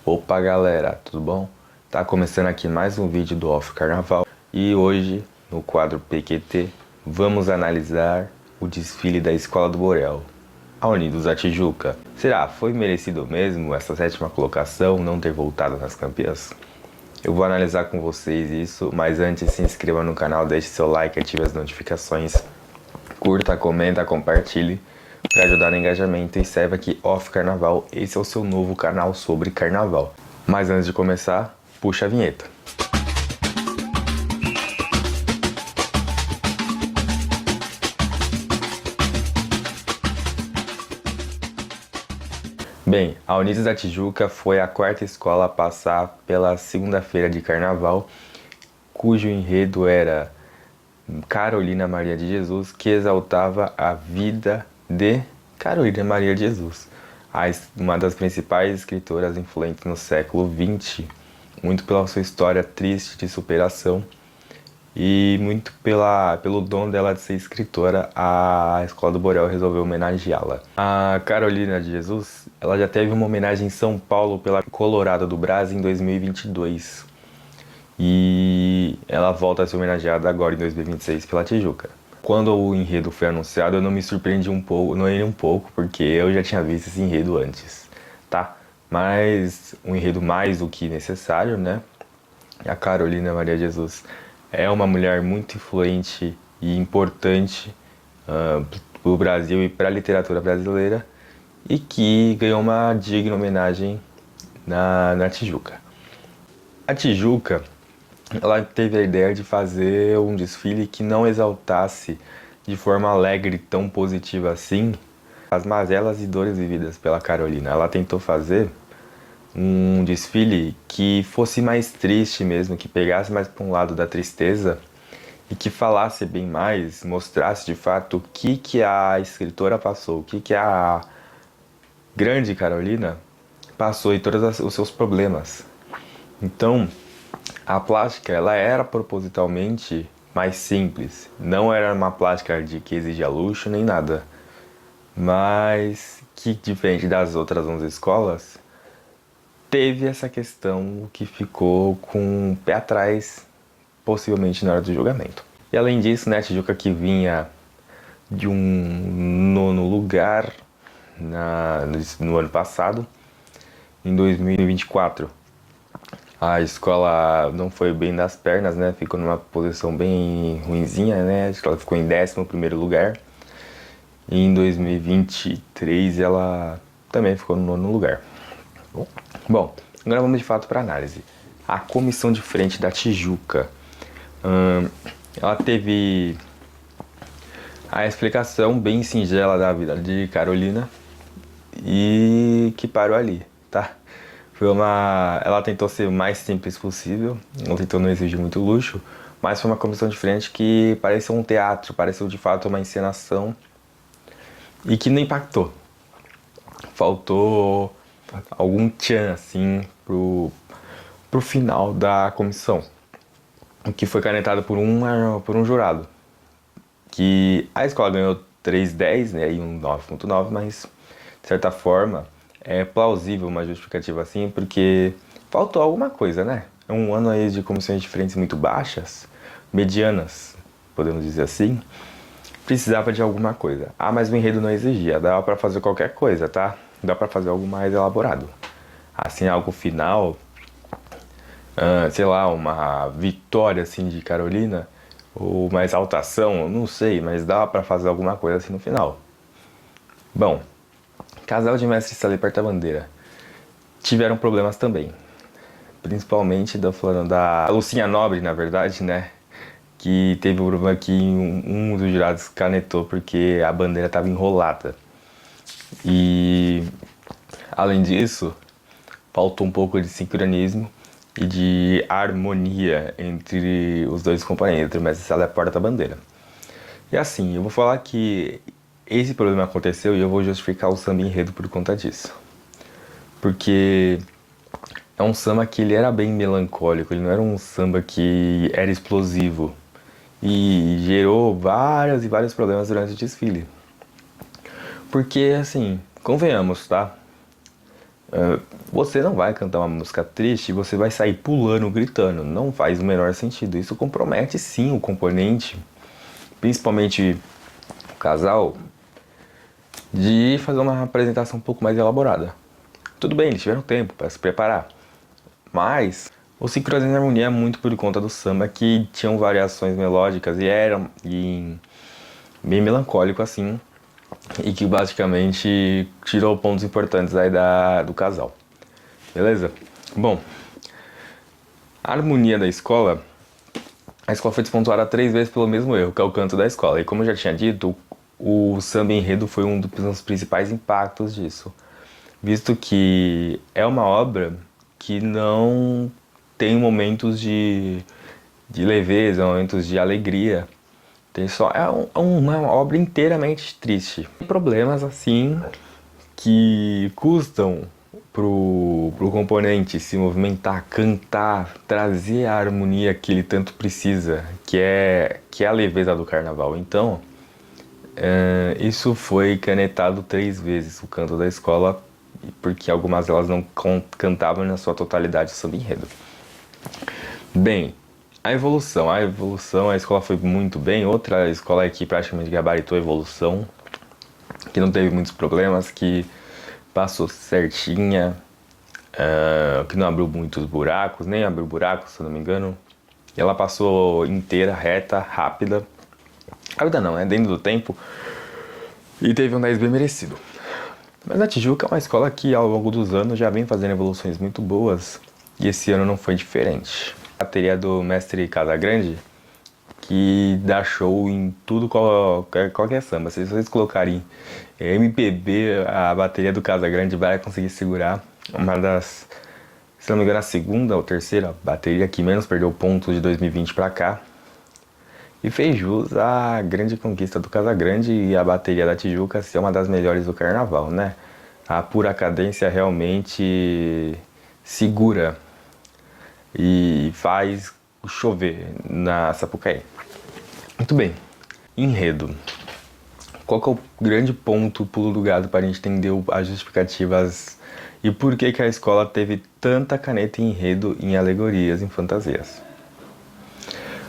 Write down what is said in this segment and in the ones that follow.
Opa galera, tudo bom? Tá começando aqui mais um vídeo do Off Carnaval e hoje, no quadro PQT, vamos analisar o desfile da Escola do Borel, a Unidos da Tijuca. Será, foi merecido mesmo essa sétima colocação não ter voltado nas campeãs? Eu vou analisar com vocês isso, mas antes se inscreva no canal, deixe seu like, ative as notificações, curta, comenta, compartilhe para ajudar no engajamento e saiba que Off Carnaval, esse é o seu novo canal sobre carnaval. Mas antes de começar, puxa a vinheta. Bem, a Unidos da Tijuca foi a quarta escola a passar pela segunda-feira de carnaval, cujo enredo era Carolina Maria de Jesus, que exaltava a vida de Carolina Maria de Jesus, uma das principais escritoras influentes no século XX, muito pela sua história triste de superação e muito pelo dom dela de ser escritora. A Escola do Borel resolveu homenageá-la. A Carolina de Jesus, ela já teve uma homenagem em São Paulo pela Colorado do Brás em 2022. E ela volta a ser homenageada agora em 2026 pela Tijuca. Quando o enredo foi anunciado, eu não me surpreendi um pouco, porque eu já tinha visto esse enredo antes, tá? Mas um enredo mais do que necessário, né? A Carolina Maria Jesus é uma mulher muito influente e importante para o Brasil e para a literatura brasileira e que ganhou uma digna homenagem na Tijuca. A Tijuca, ela teve a ideia de fazer um desfile que não exaltasse de forma alegre, tão positiva assim, as mazelas e dores vividas pela Carolina. Ela tentou fazer um desfile que fosse mais triste mesmo, que pegasse mais para um lado da tristeza e que falasse bem mais, mostrasse de fato o que a escritora passou, o que a grande Carolina passou e todos os seus problemas. Então, a plástica, ela era propositalmente mais simples. Não era uma plástica que exigia luxo nem nada. Mas que, diferente das outras 11 escolas, teve essa questão que ficou com o pé atrás, possivelmente na hora do julgamento. E além disso, né, a Tijuca que vinha de um nono lugar no ano passado, em 2024. A escola não foi bem das pernas, né? Ficou numa posição bem ruinzinha, né? A escola ficou em 11º lugar. E em 2023 ela também ficou no nono lugar. Bom, agora vamos de fato para análise. A comissão de frente da Tijuca, ela teve a explicação bem singela da vida de Carolina e que parou ali, tá? Ela tentou ser o mais simples possível, não tentou não exigir muito luxo, mas foi uma comissão de frente que pareceu um teatro, pareceu de fato uma encenação e que não impactou. Faltou algum tchan, assim, pro final da comissão, que foi canetado por um jurado, que a escola ganhou 3,10, né, e um 9,9, mas de certa forma é plausível uma justificativa assim, porque faltou alguma coisa, né? É um ano aí de comissões diferentes muito baixas, medianas, podemos dizer assim, precisava de alguma coisa. Ah, mas o enredo não exigia, dava pra fazer qualquer coisa, tá? Dá pra fazer algo mais elaborado. Assim, algo final, sei lá, uma vitória assim de Carolina, ou uma exaltação, não sei, mas dava pra fazer alguma coisa assim no final. Bom, casal de mestre sala e porta-bandeira tiveram problemas também. Principalmente falando da Lucinha Nobre, na verdade, né? Que teve um problema que um dos jurados canetou porque a bandeira estava enrolada. E além disso, faltou um pouco de sincronismo e de harmonia entre os dois componentes, entre o mestre sala e a porta-bandeira. E assim, eu vou falar que esse problema aconteceu e eu vou justificar o samba enredo por conta disso. Porque é um samba que ele era bem melancólico, ele não era um samba que era explosivo. E gerou vários e vários problemas durante o desfile. Porque, assim, convenhamos, tá? Você não vai cantar uma música triste e você vai sair pulando, gritando. Não faz o menor sentido. Isso compromete sim o componente, principalmente o casal, de fazer uma apresentação um pouco mais elaborada. Tudo bem, eles tiveram tempo para se preparar, mas o Sincronismo e Harmonia é muito por conta do samba, que tinham variações melódicas e eram bem melancólico assim, e que basicamente tirou pontos importantes aí do casal. Beleza? Bom, a harmonia da escola, a escola foi despontuada 3 vezes pelo mesmo erro, que é o canto da escola. E como eu já tinha dito, o samba enredo foi um dos principais impactos disso, visto que é uma obra que não tem momentos de leveza, momentos de alegria. Tem só, uma obra inteiramente triste. Tem problemas assim que custam pro componente se movimentar, cantar, trazer a harmonia que ele tanto precisa, que é a leveza do carnaval. Então, isso foi canetado 3 vezes, o canto da escola, porque algumas delas não cantavam na sua totalidade o samba enredo. Bem, a evolução, a escola foi muito bem. Outra escola que praticamente gabaritou a evolução, que não teve muitos problemas, que passou certinha, que não abriu muitos buracos, nem abriu buracos, se eu não me engano. E ela passou inteira, reta, rápida. Rápida não, né? Dentro do tempo. E teve um 10 bem merecido. Mas a Tijuca é uma escola que ao longo dos anos já vem fazendo evoluções muito boas. E esse ano não foi diferente. A bateria do mestre Casagrande, que dá show em tudo, qualquer samba. Se vocês colocarem MPB, a bateria do Casagrande vai conseguir segurar uma das, se não me engano, a segunda ou terceira bateria que menos perdeu pontos de 2020 pra cá. E fez jus à grande conquista do Casagrande e a bateria da Tijuca ser uma das melhores do carnaval, né? A pura cadência realmente segura e faz chover na Sapucaí. Muito bem, enredo. Qual que é o grande ponto, pulo do gato, para a gente entender as justificativas e por que a escola teve tanta caneta em enredo, em alegorias, em fantasias?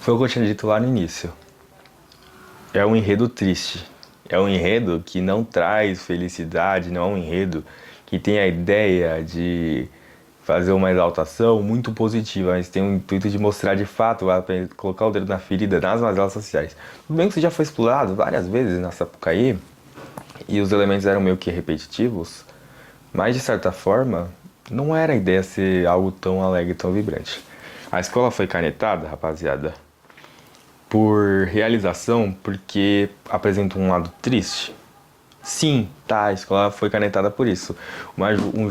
Foi o que eu tinha dito lá no início. É um enredo triste. É um enredo que não traz felicidade, não é um enredo que tem a ideia de fazer uma exaltação muito positiva, mas tem o intuito de mostrar de fato, colocar o dedo na ferida, nas mazelas sociais. Tudo bem que isso já foi explorado várias vezes na Sapucaí, e os elementos eram meio que repetitivos, mas de certa forma, não era a ideia ser algo tão alegre, tão vibrante. A escola foi canetada, rapaziada, por realização, porque apresenta um lado triste. Sim, tá, a escola foi canetada por isso. Mas um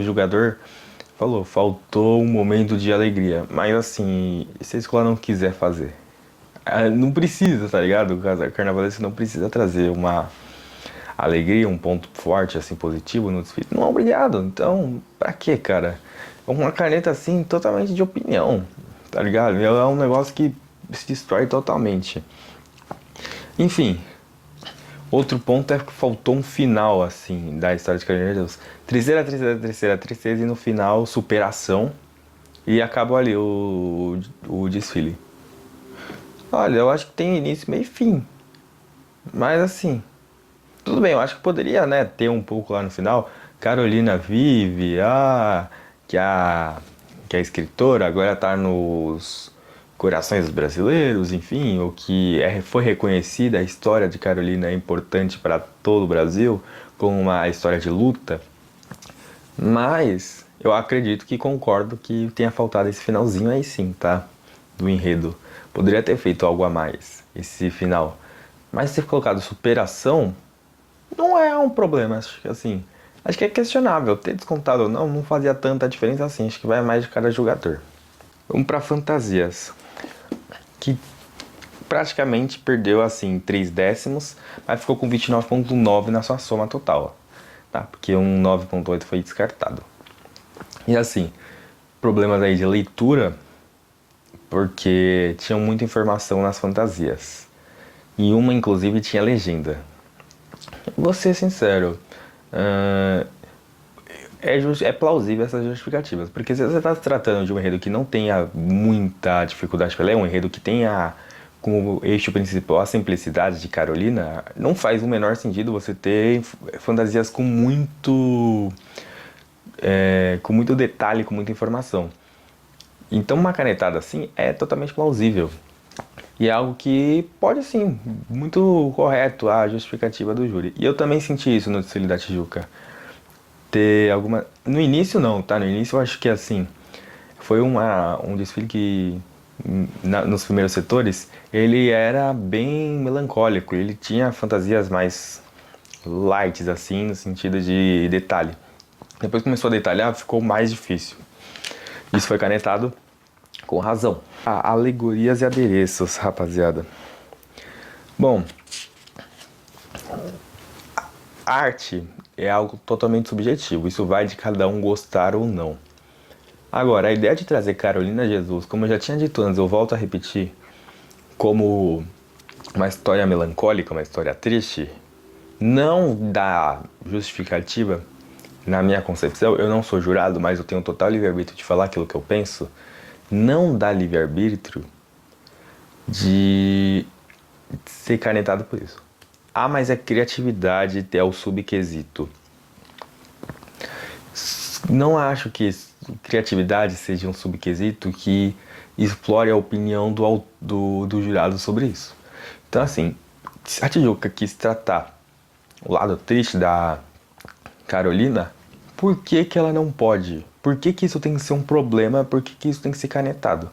julgador falou, faltou um momento de alegria. Mas assim, se a escola não quiser fazer, não precisa, tá ligado? O carnavalesco não precisa trazer uma alegria, um ponto forte, assim, positivo no desfile. Não é obrigado. Então, pra quê, cara? Uma caneta assim, totalmente de opinião, tá ligado? É um negócio que se destrói totalmente. Enfim, outro ponto é que faltou um final, assim, da história de Carneiro de Deus. Tristeza, e no final, superação. E acabou ali o desfile. Olha, eu acho que tem início, meio e fim. Mas assim, tudo bem, eu acho que poderia, né, ter um pouco lá no final. Carolina vive, que a escritora agora tá nos corações dos brasileiros, enfim, o que foi reconhecida, a história de Carolina é importante para todo o Brasil, como uma história de luta. Mas eu acredito que concordo que tenha faltado esse finalzinho aí sim, tá? Do enredo. Poderia ter feito algo a mais, esse final. Mas ter colocado superação não é um problema, acho que assim. Acho que é questionável. Ter descontado ou não fazia tanta diferença assim. Acho que vai mais de cada jogador. Vamos para fantasias. Que praticamente perdeu assim 3 décimos, mas ficou com 29,9 na sua soma total, tá? Porque um 9,8 foi descartado. E assim, problemas aí de leitura, porque tinha muita informação nas fantasias. E uma inclusive tinha legenda. Vou ser sincero, é plausível essas justificativas, porque se você está se tratando de um enredo que não tenha muita dificuldade para ler, um enredo que tenha como eixo principal a simplicidade de Carolina, não faz o menor sentido você ter fantasias com muito detalhe, com muita informação. Então uma canetada assim é totalmente plausível. E é algo que pode sim, muito correto a justificativa do júri. E eu também senti isso no desfile da Tijuca. Ter alguma. No início não, tá? No início eu acho que assim. Foi um desfile que nos primeiros setores ele era bem melancólico. Ele tinha fantasias mais light, assim, no sentido de detalhe. Depois começou a detalhar, ficou mais difícil. Isso foi canetado com razão. Alegorias e adereços, rapaziada. Bom, arte é algo totalmente subjetivo. Isso vai de cada um gostar ou não. Agora, a ideia de trazer Carolina Jesus, como eu já tinha dito antes, eu volto a repetir, como uma história melancólica, uma história triste, não dá justificativa, na minha concepção. Eu não sou jurado, mas eu tenho total livre-arbítrio de falar aquilo que eu penso. Não dá livre-arbítrio de ser canetado por isso. Ah, mas é criatividade, é o subquesito. Não acho que criatividade seja um subquesito que explore a opinião do jurado sobre isso. Então, assim, se a Tijuca quis tratar o lado triste da Carolina, por que que ela não pode? Por que que isso tem que ser um problema? Por que que isso tem que ser canetado?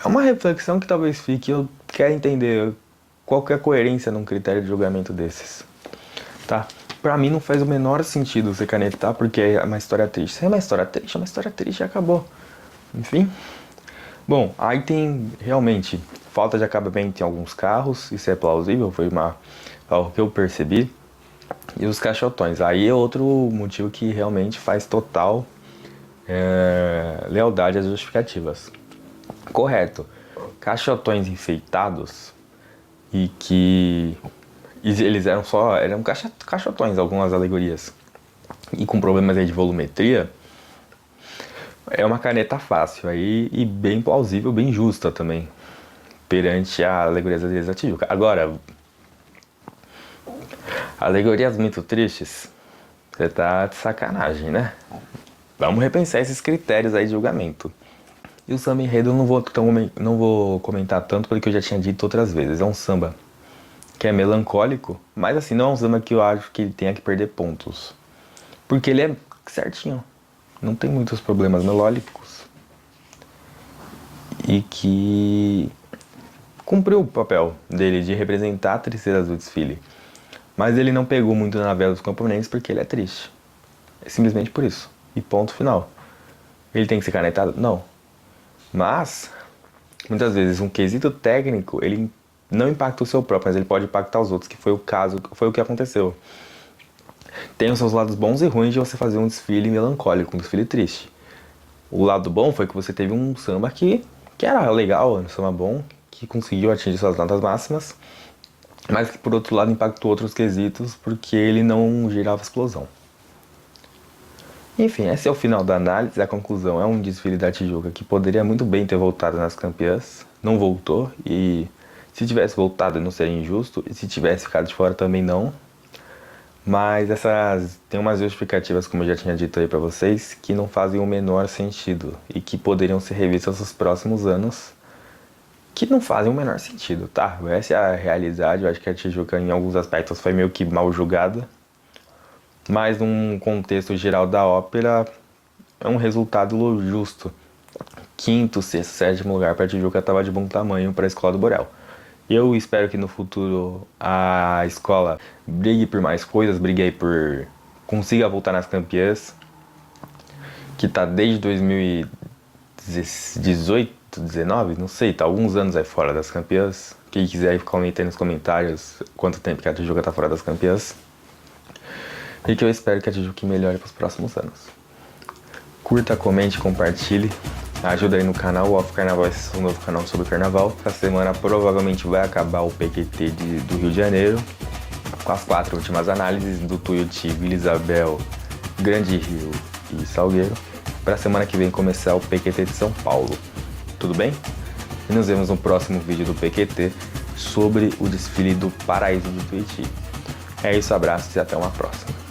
É uma reflexão que talvez fique. Eu quero entender qual que é a coerência num critério de julgamento desses, tá? Pra mim não faz o menor sentido você canetar porque é uma história triste. Se é uma história triste e acabou. Enfim. Bom, aí tem realmente falta de acabamento em alguns carros, isso é plausível, foi algo que eu percebi. E os caixotões, aí é outro motivo que realmente faz total lealdade às justificativas. Correto, caixotões enfeitados e que eles eram caixotões, algumas alegorias, e com problemas aí de volumetria, é uma caneta fácil aí e bem plausível, bem justa também, perante a alegoria da Tijuca. Agora, alegorias muito tristes, você tá de sacanagem, né? Vamos repensar esses critérios aí de julgamento. E o samba enredo eu não vou comentar tanto porque eu já tinha dito outras vezes. É um samba que é melancólico, mas assim, não é um samba que eu acho que ele tenha que perder pontos. Porque ele é certinho, não tem muitos problemas melódicos. E que cumpriu o papel dele de representar a tristeza do desfile. Mas ele não pegou muito na vela dos componentes porque ele é triste. É simplesmente por isso. E ponto final. Ele tem que ser canetado? Não. Mas, muitas vezes, um quesito técnico, ele não impacta o seu próprio, mas ele pode impactar os outros, que foi o caso, foi o que aconteceu. Tem os seus lados bons e ruins de você fazer um desfile melancólico, um desfile triste. O lado bom foi que você teve um samba que era legal, um samba bom, que conseguiu atingir suas notas máximas, mas que por outro lado impactou outros quesitos porque ele não girava explosão. Enfim, esse é o final da análise. A conclusão é um desfile da Tijuca que poderia muito bem ter voltado nas campeãs, não voltou, e se tivesse voltado não seria injusto, e se tivesse ficado de fora também não. Mas tem umas justificativas, como eu já tinha dito aí pra vocês, que não fazem o menor sentido e que poderiam ser revistas nos próximos anos, que não fazem o menor sentido, tá? Essa é a realidade. Eu acho que a Tijuca em alguns aspectos foi meio que mal julgada, mas num contexto geral da ópera é um resultado justo. Quinto, sexto, sétimo lugar para a Tijuca estava de bom tamanho para a Escola do Borel. Eu espero que no futuro a escola brigue por mais coisas, consiga voltar nas campeãs, que tá desde 2018, 19, não sei, tá alguns anos aí fora das campeãs. Quem quiser comentar nos comentários quanto tempo que a Tijuca tá fora das campeãs. E que eu espero que a Tijuca melhore para os próximos anos. Curta, comente, compartilhe. Ajuda aí no canal. O Off Carnaval, esse é um novo canal sobre carnaval. Essa semana provavelmente vai acabar o PQT do Rio de Janeiro, com as 4 últimas análises do Tuiuti, Vila Isabel Grande Rio e Salgueiro, para a semana que vem começar o PQT de São Paulo. Tudo bem? E nos vemos no próximo vídeo do PQT sobre o desfile do Paraíso do Tuiuti. É isso, abraços e até uma próxima.